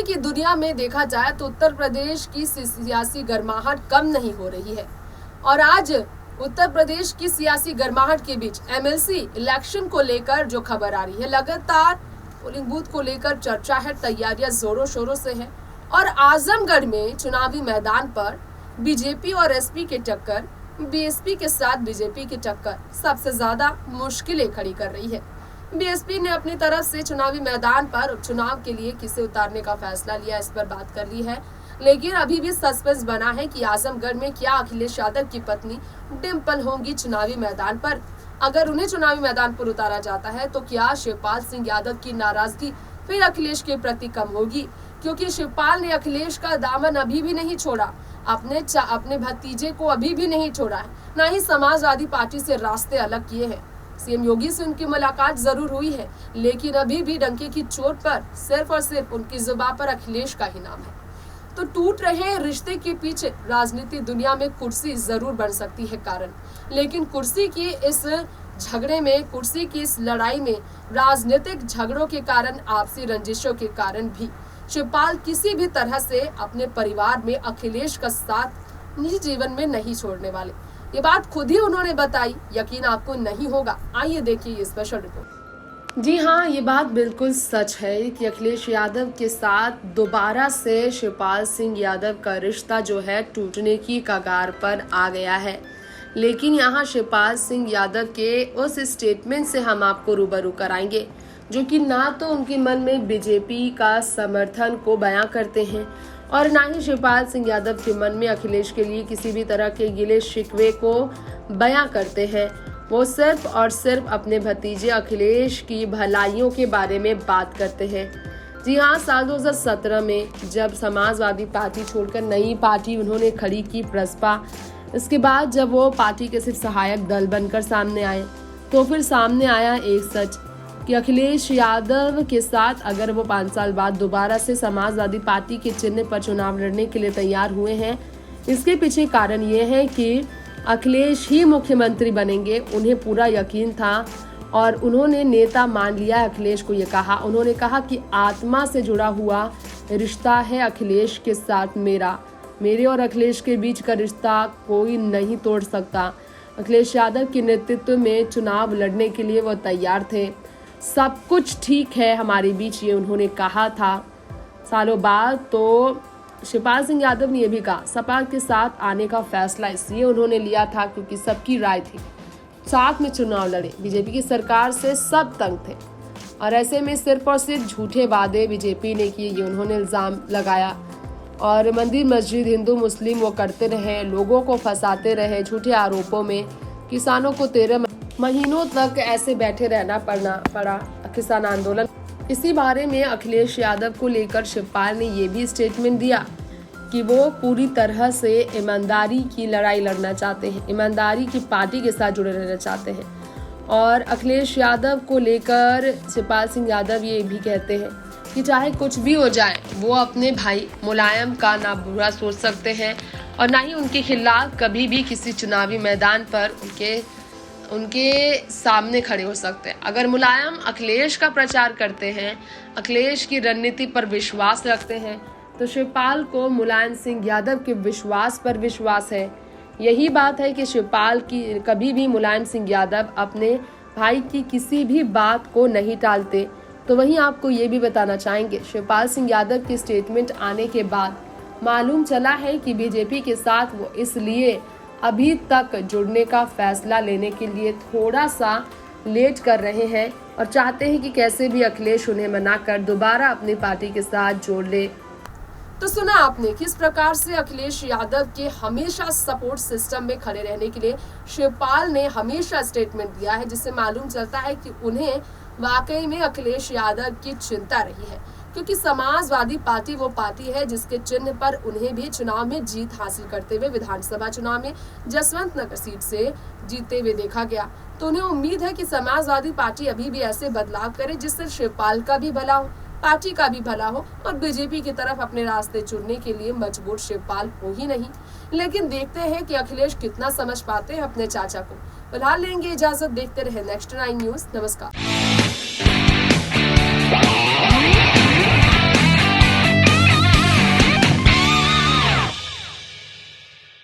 राजनीति की दुनिया में देखा जाए तो उत्तर प्रदेश की सियासी गर्माहट कम नहीं हो रही है और आज उत्तर प्रदेश की सियासी गर्माहट के बीच एमएलसी इलेक्शन को लेकर जो खबर आ रही है, लगातार पोलिंग बूथ को लेकर चर्चा है, तैयारियां जोरों शोरों से है और आजमगढ़ में चुनावी मैदान पर बीजेपी और एसपी के टक्कर, बीएसपी के साथ बीजेपी की टक्कर सबसे ज्यादा मुश्किलें खड़ी कर रही है। बीएसपी ने अपनी तरफ से चुनावी मैदान पर उपचुनाव के लिए किसे उतारने का फैसला लिया, इस पर बात कर ली है, लेकिन अभी भी सस्पेंस बना है कि आजमगढ़ में क्या अखिलेश यादव की पत्नी डिम्पल होंगी चुनावी मैदान पर। अगर उन्हें चुनावी मैदान पर उतारा जाता है तो क्या शिवपाल सिंह यादव की नाराजगी फिर अखिलेश के प्रति कम होगी, क्योंकि शिवपाल ने अखिलेश का दामन अभी भी नहीं छोड़ा, अपने भतीजे को अभी भी नहीं छोड़ा है, न ही समाजवादी पार्टी से रास्ते अलग किए हैं। सीएम योगी से उनकी मुलाकात जरूर हुई है, लेकिन अभी भी डंके की चोट पर सिर्फ और सिर्फ उनकी जुबान पर अखिलेश का ही नाम है। तो टूट रहे रिश्ते के पीछे राजनीति दुनिया में कुर्सी जरूर बन सकती है कारण, लेकिन कुर्सी की इस झगड़े में, कुर्सी की इस लड़ाई में, राजनीतिक झगड़ों के कारण, आपसी रंजिशों के कारण भी शिवपाल किसी भी तरह से अपने परिवार में अखिलेश का साथ निजी जीवन में नहीं छोड़ने वाले। ये बात खुद ही उन्होंने बताई, यकीन आपको नहीं होगा। आइए देखिए ये स्पेशल रिपोर्ट। जी हाँ, ये बात बिल्कुल सच है कि अखिलेश यादव के साथ दोबारा से शिवपाल सिंह यादव का रिश्ता जो है टूटने की कगार पर आ गया है। लेकिन यहाँ शिवपाल सिंह यादव के उस स्टेटमेंट से हम आपको रूबरू कराएंगे जो कि ना तो उनके मन में बीजेपी का समर्थन को बयां करते हैं और ना ही शिवपाल सिंह यादव के मन में अखिलेश के लिए किसी भी तरह के गिले शिकवे को बयां करते हैं। वो सिर्फ और सिर्फ अपने भतीजे अखिलेश की भलाइयों के बारे में बात करते हैं। जी हाँ, साल 2017 में जब समाजवादी पार्टी छोड़कर नई पार्टी उन्होंने खड़ी की प्रसपा, इसके बाद जब वो पार्टी के सिर्फ सहायक दल बनकर सामने आए तो फिर सामने आया एक सच कि अखिलेश यादव के साथ अगर वो 5 साल बाद दोबारा से समाजवादी पार्टी के चिन्ह पर चुनाव लड़ने के लिए तैयार हुए हैं, इसके पीछे कारण ये है कि अखिलेश ही मुख्यमंत्री बनेंगे। उन्हें पूरा यकीन था और उन्होंने नेता मान लिया अखिलेश को। ये कहा, उन्होंने कहा कि आत्मा से जुड़ा हुआ रिश्ता है अखिलेश के साथ मेरे और अखिलेश के बीच का रिश्ता कोई नहीं तोड़ सकता। अखिलेश यादव के नेतृत्व में चुनाव लड़ने के लिए वो तैयार थे। सब कुछ ठीक है हमारे बीच, ये उन्होंने कहा था। सालों बाद तो शिवपाल सिंह यादव ने यह भी कहा, सपा के साथ आने का फैसला इसलिए उन्होंने लिया था क्योंकि सबकी राय थी, साथ में चुनाव लड़े। बीजेपी की सरकार से सब तंग थे और ऐसे में सिर्फ और सिर्फ झूठे वादे बीजेपी ने किए, ये उन्होंने इल्ज़ाम लगाया। और मंदिर मस्जिद हिंदू मुस्लिम वो करते रहे, लोगों को फंसाते रहे झूठे आरोपों में। किसानों को 13 महीनों तक ऐसे बैठे रहना पड़ा किसान आंदोलन। इसी बारे में अखिलेश यादव को लेकर शिवपाल ने ये भी स्टेटमेंट दिया कि वो पूरी तरह से ईमानदारी की लड़ाई लड़ना चाहते हैं, ईमानदारी की पार्टी के साथ जुड़े रहना चाहते हैं। और अखिलेश यादव को लेकर शिवपाल सिंह यादव ये भी कहते हैं कि चाहे कुछ भी हो जाए, वो अपने भाई मुलायम का ना बुरा सोच सकते हैं और ना ही उनके खिलाफ कभी भी किसी चुनावी मैदान पर उनके सामने खड़े हो सकते हैं। अगर मुलायम अखिलेश का प्रचार करते हैं, अखिलेश की रणनीति पर विश्वास रखते हैं, तो शिवपाल को मुलायम सिंह यादव के विश्वास पर विश्वास है। यही बात है कि शिवपाल की कभी भी मुलायम सिंह यादव अपने भाई की किसी भी बात को नहीं टालते। तो वहीं आपको ये भी बताना चाहेंगे, शिवपाल सिंह यादव के स्टेटमेंट आने के बाद मालूम चला है कि बीजेपी के साथ वो इसलिए अभी तक जुड़ने का फैसला लेने के लिए थोड़ा सा लेट कर रहे हैं और चाहते हैं कि कैसे भी अखिलेश उन्हें मनाकर दोबारा अपनी पार्टी के साथ जोड़ ले। तो सुना आपने किस प्रकार से अखिलेश यादव के हमेशा सपोर्ट सिस्टम में खड़े रहने के लिए शिवपाल ने हमेशा स्टेटमेंट दिया है, जिससे मालूम चलता है कि उन्हें वाकई में अखिलेश यादव की चिंता रही है, क्योंकि समाजवादी पार्टी वो पार्टी है जिसके चिन्ह पर उन्हें भी चुनाव में जीत हासिल करते हुए विधानसभा चुनाव में जसवंत नगर सीट से जीतते हुए देखा गया। तो उन्हें उम्मीद है कि समाजवादी पार्टी अभी भी ऐसे बदलाव करे जिससे शिवपाल का भी भला हो, पार्टी का भी भला हो और बीजेपी की तरफ अपने रास्ते चुनने के लिए मजबूर शिवपाल हो ही नहीं। लेकिन देखते हैं कि अखिलेश कितना समझ पाते हैं अपने चाचा को। फिलहाल लेंगे इजाजत, देखते रहे नेक्स्ट 9 न्यूज। नमस्कार।